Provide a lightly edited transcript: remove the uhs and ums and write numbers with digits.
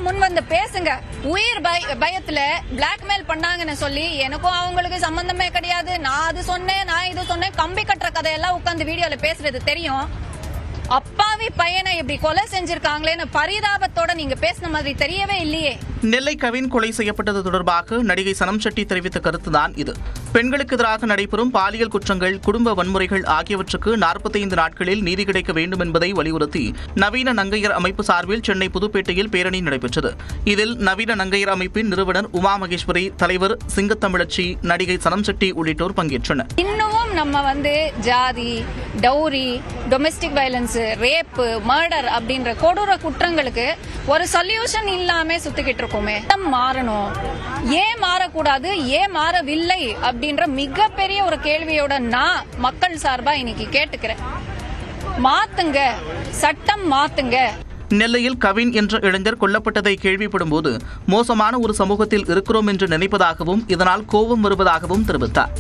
முன் வந்து பேசுங்க. உயிர் பயத்துல பிளாக்மெயில் பண்ணாங்கன்னு சொல்லி எனக்கும் அவங்களுக்கு சம்பந்தமே கிடையாது, நான் அது சொன்னேன், நான் இது சொன்னேன், கம்பி கட்டுற கதையெல்லாம் உட்காந்து வீடியோல பேசுறது தெரியும். அப்பாவி பையனை இப்படி கொலை செஞ்சிருக்காங்களேன்னு பரிதாபத்தோட நீங்க பேசின மாதிரி தெரியவே இல்லையே. நெல்லை கவின் கொலை செய்யப்பட்டது தொடர்பாக நடிகை சனம் ஷெட்டி தெரிவித்த கருத்துதான் இது. பெண்களுக்கு எதிராக நடைபெறும் பாலியல் குற்றங்கள், குடும்ப வன்முறைகள் ஆகியவற்றுக்கு 45 நாட்களில் நீதி கிடைக்க வேண்டும் என்பதை வலியுறுத்தி நவீன நங்கையர் அமைப்பு சார்பில் சென்னை புதுப்பேட்டையில் பேரணி நடைபெற்றது. இதில் நவீன நங்கையர் அமைப்பின் நிறுவனர் உமா மகேஸ்வரி, தலைவர் சிங்கத்தமிழச்சி, நடிகை சனம் ஷெட்டி உள்ளிட்டோர் பங்கேற்றனர். இன்னமும் நம்ம ஜாதி, dowry, domestic violence, rape, murder அப்படின்ற கொடூர குற்றங்களுக்கு ஒரு சொல்யூஷன் இல்லாம சுத்திக்கிட்டு இருக்கோமே. மாறணும், ஏன் மாறக்கூடாது, ஏன் மாறவில்லை அப்படின்ற மிகப்பெரிய ஒரு கேள்வியோட நான் மக்கள் சார்பா இன்னைக்கு கேட்டுக்கிறேன். மாத்துங்க, சட்டம் மாத்துங்க. நெல்லையில் கவின் என்ற இளைஞர் கொல்லப்பட்டதை கேள்விப்படும் போது மோசமான ஒரு சமூகத்தில் இருக்கிறோம் என்று நினைப்பதாகவும் இதனால் கோபம் வருவதாகவும் தெரிவித்தார்.